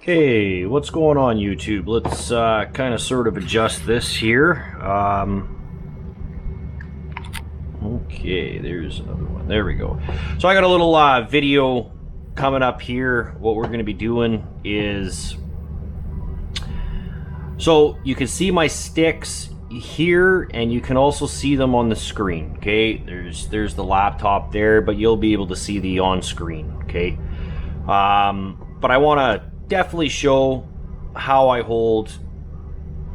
Hey, what's going on YouTube? Let's kind of sort of adjust this here. Okay, there's another one. There we go. So I got a little video coming up here. What we're going to be doing is... So you can see my sticks here, and you can also see them on the screen, okay? There's the laptop there, but you'll be able to see the on-screen, okay? But I want to definitely show how I hold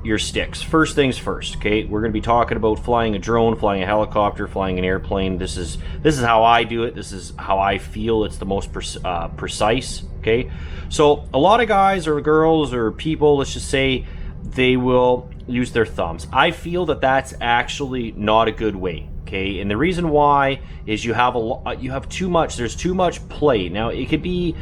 your sticks. First things first, okay? We're going to be talking about flying a drone, flying a helicopter, flying an airplane. This is how I do it. This is how I feel it's the most precise, okay? So a lot of guys or girls or people, let's just say, they will use their thumbs. I feel that that's actually not a good way, okay? And the reason why is you have too much. There's too much play. Now it could be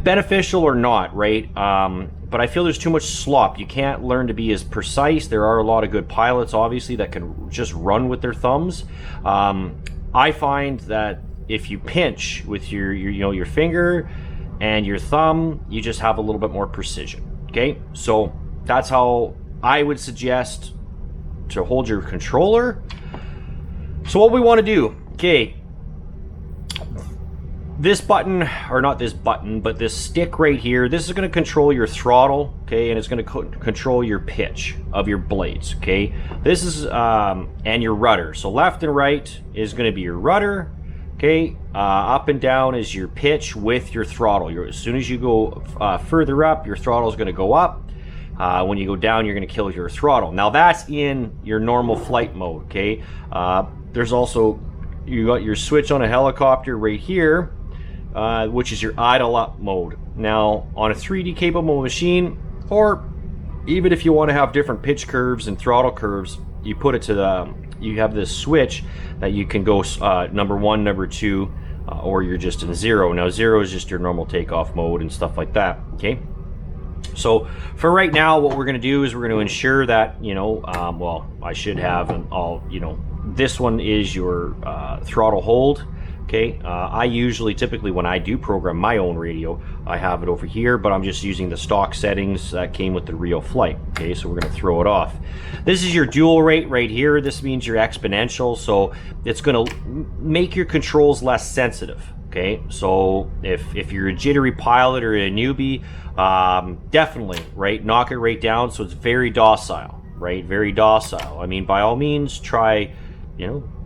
beneficial or not, right? But I feel there's too much slop. You can't learn to be as precise. There are a lot of good pilots, obviously, that can just run with their thumbs. I find that if you pinch with your finger and your thumb, you just have a little bit more precision. Okay, so that's how I would suggest to hold your controller. So what we want to do, okay, this button, or not this button, but this stick right here, this is going to control your throttle, okay, and it's going to control your pitch of your blades, okay. This is and your rudder. So left and right is going to be your rudder, okay. Up and down is your pitch with your throttle. As soon as you go further up, your throttle is going to go up. When you go down, you're going to kill your throttle. Now that's in your normal flight mode, okay. There's also, you got your switch on a helicopter right here, which is your idle up mode. Now on a 3D capable machine, or even if you want to have different pitch curves and throttle curves, you put it to you have this switch that you can go number 1, number 2, or you're just in 0. Now 0 is just your normal takeoff mode and stuff like that, okay. So for right now, what we're going to do is we're going to ensure that, well, I should have this one is your throttle hold. Okay, I typically when I do program my own radio, I have it over here, but I'm just using the stock settings that came with the real flight. Okay, so we're going to throw it off. This is your dual rate right here. This means your exponential, so it's going to make your controls less sensitive. Okay, so if you're a jittery pilot or a newbie, definitely, right, knock it right down so it's very docile, right, very docile. I mean, by all means, try,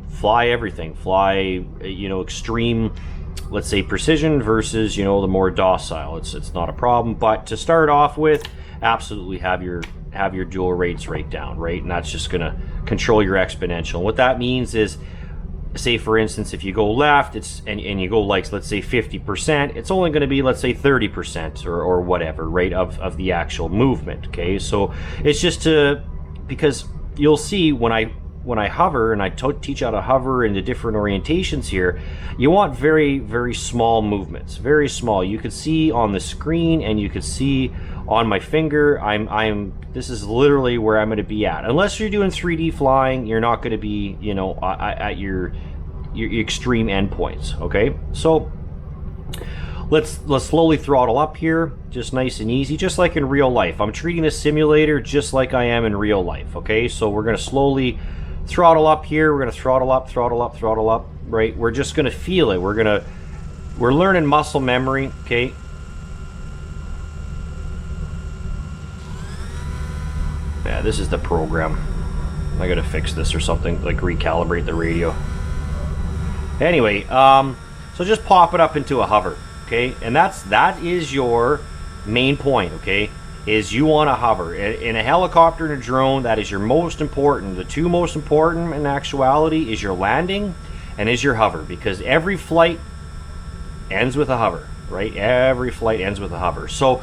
fly everything, fly, extreme, let's say, precision versus, the more docile. It's not a problem, but to start off with, absolutely have your dual rates right down, right, and that's just going to control your exponential. And what that means is, say for instance, if you go left, and you go like, let's say 50%, it's only going to be, let's say 30% or whatever, right, of the actual movement. Okay, so it's just because you'll see when I hover, and I teach how to hover in the different orientations here, you want very, very small movements, very small. You can see on the screen, and you can see on my finger, this is literally where I'm going to be at. Unless you're doing 3D flying, you're not going to be, at your extreme endpoints. Okay, so let's slowly throttle up here, just nice and easy, just like in real life. I'm treating this simulator just like I am in real life. Okay, so we're going to slowly throttle up here. We're going to throttle up, throttle up, throttle up. Right, we're just going to feel it. We're learning muscle memory. Okay. Yeah, this is the program. I gotta fix this or something, like recalibrate the radio. Anyway, so just pop it up into a hover, okay? And that is your main point, okay? Is you want to hover. In a helicopter and a drone, that is your most important. The two most important in actuality is your landing and is your hover, because every flight ends with a hover, right? Every flight ends with a hover. So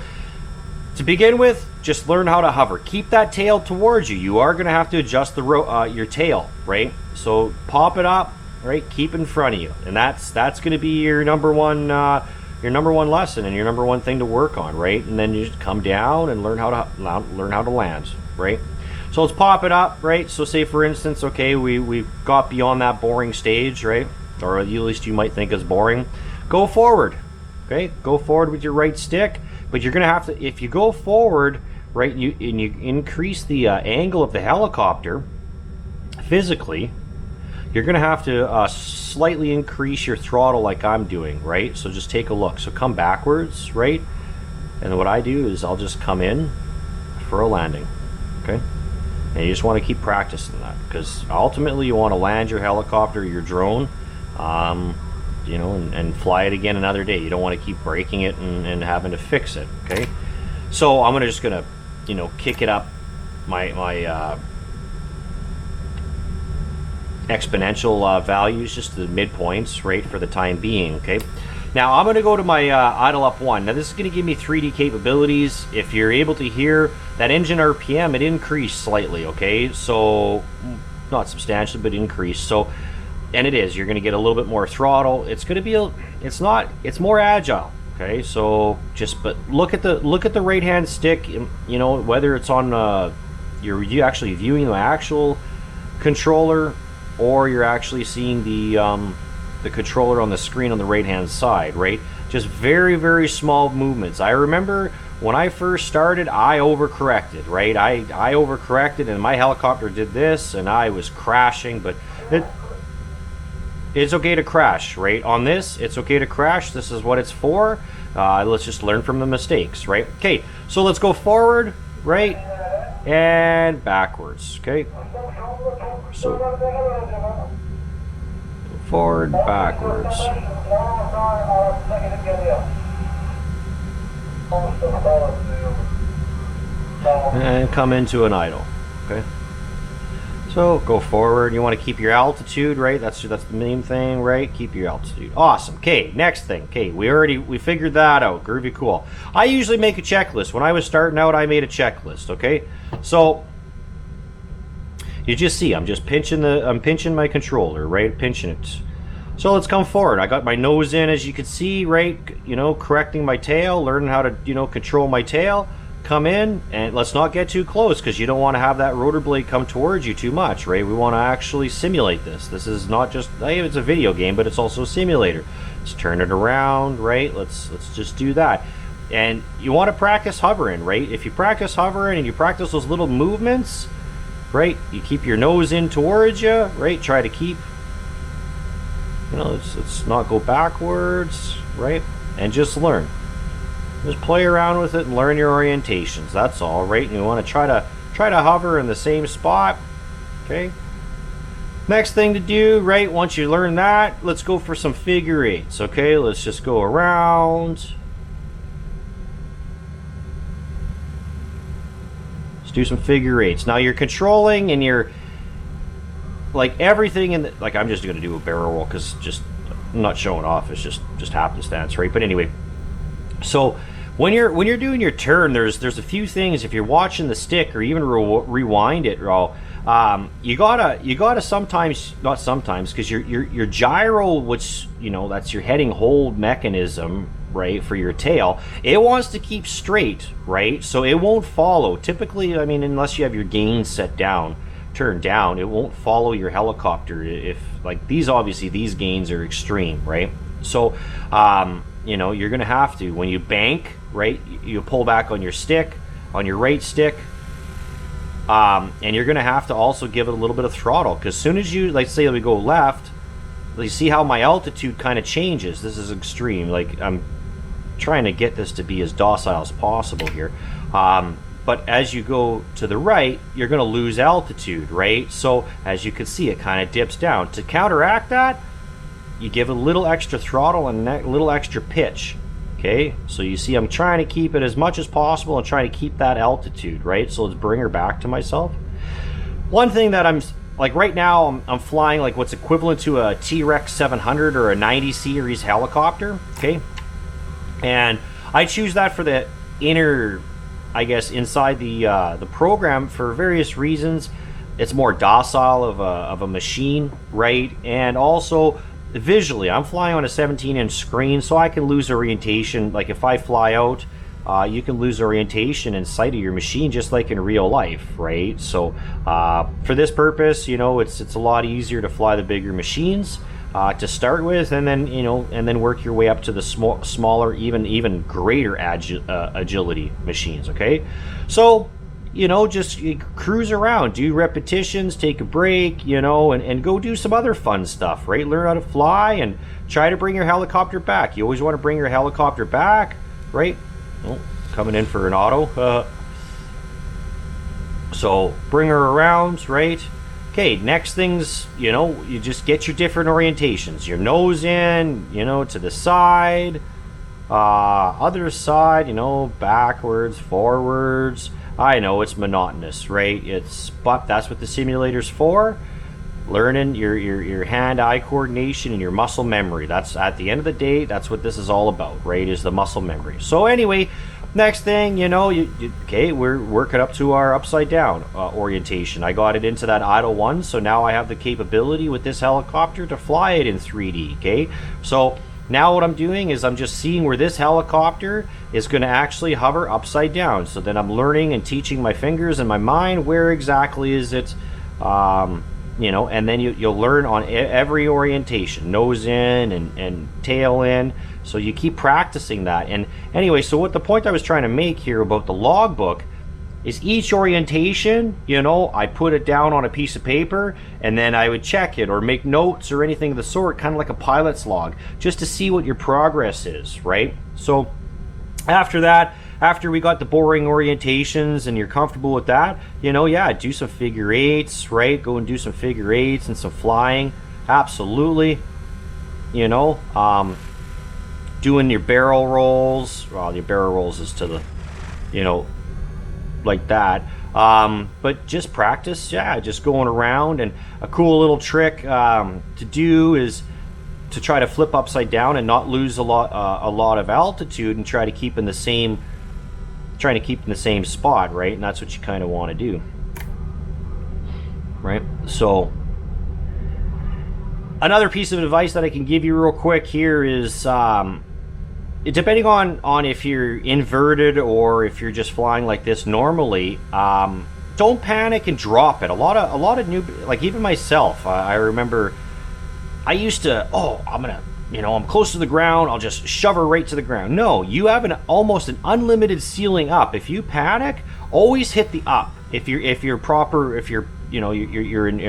to begin with, just learn how to hover. Keep that tail towards you. You are going to have to adjust your tail, right? So pop it up, right? Keep in front of you, and that's going to be your number one lesson and your number one thing to work on, right? And then you just come down and learn how to land, right? So let's pop it up, right? So say for instance, okay, we've got beyond that boring stage, right? Or at least you might think is boring. Go forward, okay? Go forward with your right stick. But you're going to have to, if you go forward, right, and you increase the angle of the helicopter physically, you're going to have to slightly increase your throttle like I'm doing, right? So just take a look. So come backwards, right? And what I do is I'll just come in for a landing, okay? And you just want to keep practicing that, because ultimately you want to land your helicopter, your drone, you know, and fly it again another day. You don't want to keep breaking it and having to fix it, okay? So I'm just gonna, you know, kick it up my exponential values, just the midpoints, right, for the time being, okay? Now I'm gonna go to my idle up 1. Now this is gonna give me 3D capabilities. If you're able to hear that engine RPM, it increased slightly, okay? So not substantially, but increased. So, and it is, you're gonna get a little bit more throttle. It's gonna be it's more agile, okay? So just, but look at the right hand stick, you know, whether it's on you're actually viewing the actual controller, or you're actually seeing the controller on the screen on the right hand side, right? Just very, very small movements. I remember when I first started, I overcorrected, right? I overcorrected and my helicopter did this and I was crashing, but it's okay to crash, right? On this, it's okay to crash. This is what it's for. Let's just learn from the mistakes, right? Okay, so let's go forward, right? And backwards, okay? So forward, backwards. And come into an idle, okay? So go forward. You want to keep your altitude, right? That's the main thing, right? Keep your altitude. Awesome. Okay, next thing. Okay, we figured that out. Groovy, cool. I usually make a checklist. When I was starting out, I made a checklist, okay? So you just see, I'm pinching my controller, right? Pinching it. So let's come forward. I got my nose in, as you can see, right? You know, correcting my tail, learning how to, you know, control my tail. Come in, and let's not get too close, because you don't want to have that rotor blade come towards you too much, right? We want to actually simulate this. This is not just, it's a video game, but it's also a simulator. Let's turn it around, right? Let's just do that. And you want to practice hovering, right? If you practice hovering and you practice those little movements, right? You keep your nose in towards you, right? Try to keep, you know, let's not go backwards, right? And just learn. Just play around with it and learn your orientations. That's all, right? And you want to try to hover in the same spot, okay? Next thing to do, right? Once you learn that, let's go for some figure eights, okay? Let's just go around. Let's do some figure eights. Now you're controlling and you're like everything in the, like I'm just going to do a barrel roll because just I'm not showing off. It's just happenstance, right? But anyway. So when you're doing your turn, there's a few things. If you're watching the stick or even rewind it, you gotta sometimes, not sometimes, because your gyro, which, you know, that's your heading hold mechanism, right, for your tail, it wants to keep straight, right? So it won't follow. Typically, I mean, unless you have your gain set down, turned down, it won't follow your helicopter. If like obviously these gains are extreme, right? So you know, you're gonna have to, when you bank, right, you pull back on your stick, on your right stick, and you're gonna have to also give it a little bit of throttle, because as soon as you, like, say we go left, you see how my altitude kind of changes. This is extreme. Like, I'm trying to get this to be as docile as possible here, but as you go to the right, you're gonna lose altitude, right? So as you can see, it kind of dips down. To counteract that, you give a little extra throttle and a little extra pitch, okay? So you see I'm trying to keep it as much as possible and trying to keep that altitude, right? So let's bring her back to myself. One thing that I'm, like right now, I'm flying like what's equivalent to a T-Rex 700 or a 90 series helicopter, okay? And I choose that for the inner, I guess, inside the program for various reasons. It's more docile of a machine, right? And also, visually, I'm flying on a 17-inch screen, so I can lose orientation. Like if I fly out, you can lose orientation in sight of your machine just like in real life, right? So for this purpose, you know, it's a lot easier to fly the bigger machines. to start with, and then and then work your way up to the smaller, even greater agility machines. Okay, so just cruise around, do repetitions, take a break, and go do some other fun stuff, right? Learn how to fly and try to bring your helicopter back. You always want to bring your helicopter back, right? Oh, coming in for an auto. So bring her around, right? Okay, next things, you just get your different orientations. Your nose in, to the side, other side, backwards, forwards. I know it's monotonous, right? But that's what the simulator's for. Learning your hand-eye coordination and your muscle memory. That's, at the end of the day, that's what this is all about, right? Is the muscle memory. So anyway, next thing, okay, we're working up to our upside down orientation. I got it into that idle one, so now I have the capability with this helicopter to fly it in 3D, okay? So now what I'm doing is I'm just seeing where this helicopter is going to actually hover upside down. So then I'm learning and teaching my fingers and my mind where exactly is it, and then you'll learn on every orientation, nose in and tail in. So you keep practicing that. And anyway, so what the point I was trying to make here about the logbook is each orientation, I put it down on a piece of paper and then I would check it or make notes or anything of the sort, kind of like a pilot's log, just to see what your progress is, right? So after that, after we got the boring orientations and you're comfortable with that, do some figure eights, right? Go and do some figure eights and some flying. Absolutely. Doing your barrel rolls. Well, your barrel rolls is to the, like that. But just practice, just going around. And a cool little trick to do is to try to flip upside down and not lose a lot of altitude and try to keep in the same spot, right? And that's what you kind of want to do, right? So another piece of advice that I can give you real quick here is depending on if you're inverted or if you're just flying like this normally, don't panic and drop it. A lot of new, like even myself, I remember I used to, I'm close to the ground, I'll just shove her right to the ground. No, you have almost an unlimited ceiling up. If you panic, always hit the up. If you're in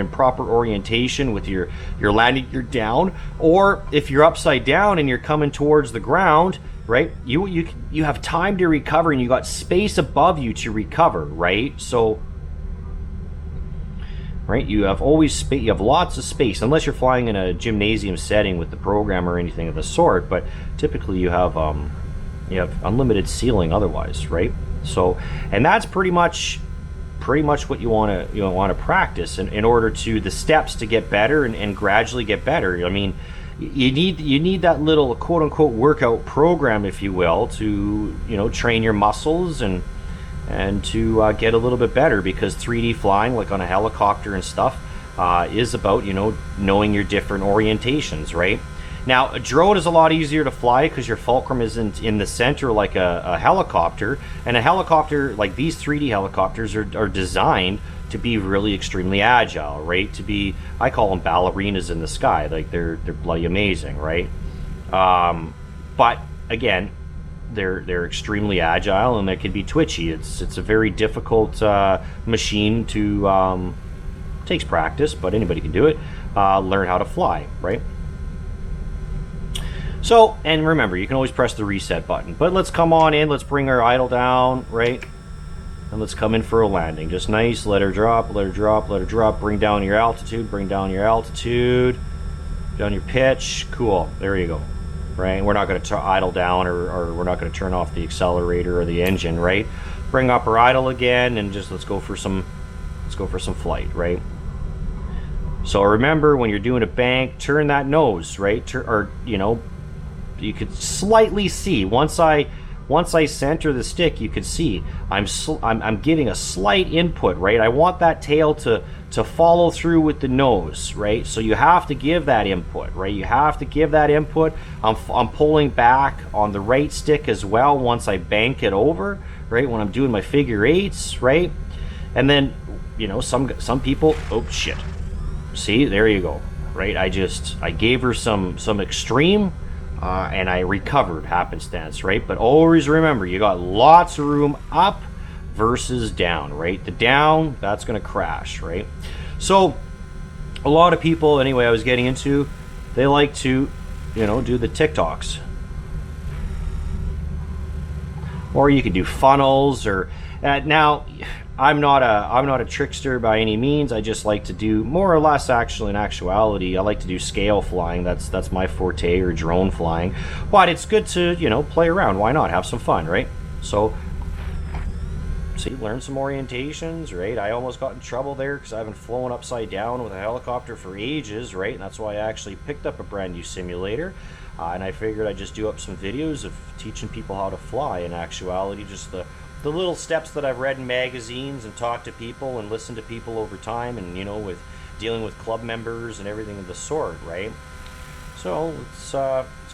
proper orientation with your landing gear down, or if you're upside down and you're coming towards the ground, right? You have time to recover and you got space above you to recover, right? So, right, you have lots of space, unless you're flying in a gymnasium setting with the program or anything of the sort. But typically you have unlimited ceiling otherwise, right? So, and that's pretty much what you want to practice in order to the steps to get better and gradually get better. I mean, you need that little quote unquote workout program, if you will, to train your muscles and to get a little bit better, because 3D flying, like on a helicopter and stuff, is about knowing your different orientations, right? Now, a drone is a lot easier to fly because your fulcrum isn't in the center like a helicopter, and a helicopter like these 3D helicopters are designed to be really extremely agile, right? To be, I call them ballerinas in the sky. Like they're bloody amazing, right? But again, they're extremely agile and they can be twitchy. It's a very difficult machine to takes practice, but anybody can do it. Learn how to fly, right? So, and remember, you can always press the reset button. But let's come on in. Let's bring our idle down, right? And let's come in for a landing. Just nice. Let her drop. Let her drop. Let her drop. Bring down your altitude. Bring down your altitude. Down your pitch. Cool. There you go. Right? We're not going to idle down, or we're not going to turn off the accelerator or the engine, right? Bring up our idle again, and just let's go for some flight, right? So remember, when you're doing a bank, turn that nose, right? You could slightly see once I center the stick, you could see I'm giving a slight input, right? I want that tail to follow through with the nose, right? So you have to give that input, right? You have to give that input. I'm pulling back on the right stick as well once I bank it over, right? When I'm doing my figure eights, right? And then some people, oh shit, see, there you go. right? I gave her some extreme, and I recovered happenstance, right? But always remember, you got lots of room up versus down, right? The down, that's going to crash, right? So a lot of people, anyway, I was getting into, they like to, do the TikToks. Or you could do funnels, or now I'm not a trickster by any means. I just like to do more or less, actually, in actuality, I like to do scale flying. That's my forte, or drone flying. But it's good to, play around. Why not? Have some fun, right? So, see, learn some orientations, right? I almost got in trouble there because I haven't flown upside down with a helicopter for ages, right? And that's why I actually picked up a brand new simulator. And I figured I'd just do up some videos of teaching people how to fly. In actuality, just the little steps that I've read in magazines and talked to people and listened to people over time, and with dealing with club members and everything of the sort, right? So let's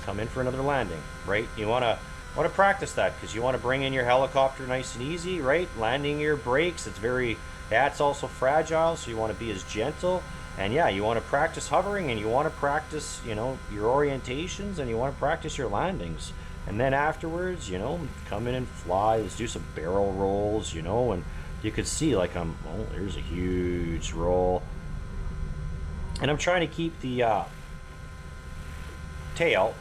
come in for another landing, right? You want to practice that because you want to bring in your helicopter nice and easy, right? Landing your brakes, it's also fragile, so you want to be as gentle. And yeah, you want to practice hovering, and you want to practice, your orientations, and you want to practice your landings. And then afterwards, come in and fly. Let's do some barrel rolls, and you could see, like, there's a huge roll. And I'm trying to keep the tail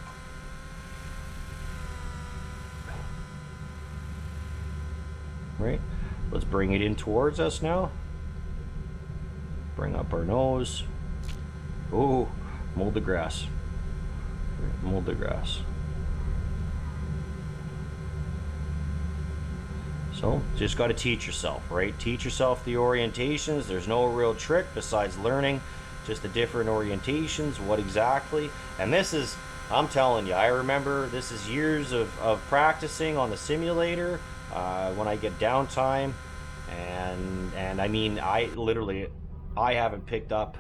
right. Let's bring it in towards us now. Bring up our nose. Oh, mold the grass. Mold the grass. So, just got to teach yourself, right? Teach yourself the orientations. There's no real trick besides learning just the different orientations, what exactly. And this is, I'm telling you, I remember this is years of practicing on the simulator when I get downtime. And I mean, I haven't picked up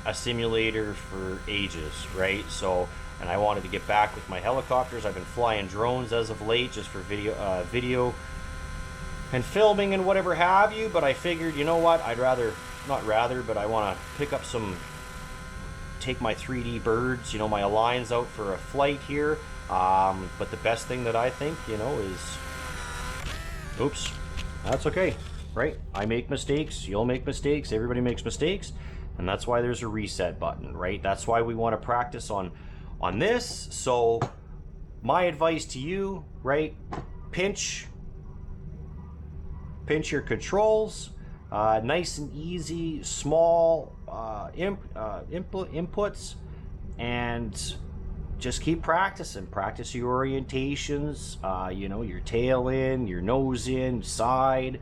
a simulator for ages, right? So, and I wanted to get back with my helicopters. I've been flying drones as of late, just for video and filming and whatever have you. But I figured, you know what? But I want to take my 3D birds, my Aligns out for a flight here. But the best thing that I think, is, oops, that's okay, right? I make mistakes, you'll make mistakes, everybody makes mistakes, and that's why there's a reset button, right? That's why we want to practice on this. So my advice to you, right? Pinch your controls, nice and easy, small inputs, and just keep practicing. Practice your orientations, your tail in, your nose in, side,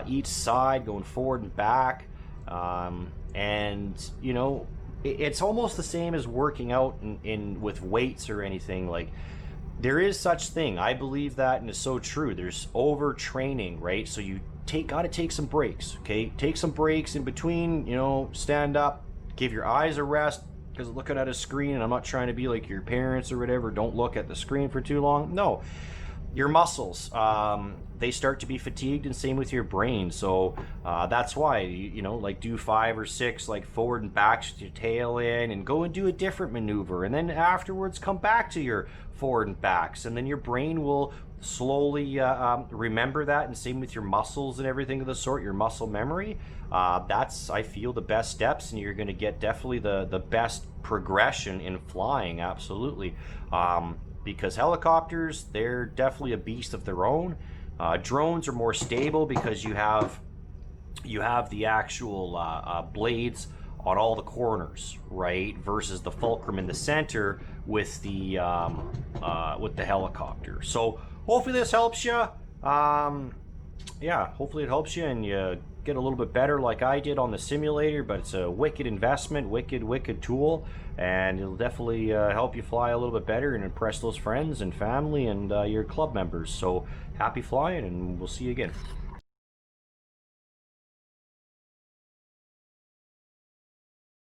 each side, going forward and back. And, it's almost the same as working out in with weights or anything. Like, there is such thing. I believe that, and it's so true. There's overtraining, right? So you gotta take some breaks, okay? Take some breaks in between, stand up, give your eyes a rest, because looking at a screen, and I'm not trying to be like your parents or whatever, don't look at the screen for too long. No, your muscles, they start to be fatigued, and same with your brain. So that's why, like, do 5 or 6 like forward and backs with your tail in, and go and do a different maneuver, and then afterwards come back to your forward and backs, and then your brain will slowly remember that, and same with your muscles and everything of the sort, your muscle memory. That's, I feel, the best steps, and you're going to get definitely the best progression in flying, absolutely. Because helicopters, they're definitely a beast of their own. Drones are more stable because you have the actual blades on all the corners, right? Versus the fulcrum in the center with the helicopter. So hopefully this helps you. Yeah, hopefully it helps you and you get a little bit better like I did on the simulator. But it's a wicked investment, wicked tool, and it'll definitely help you fly a little bit better and impress those friends and family and your club members. So happy flying, and we'll see you again.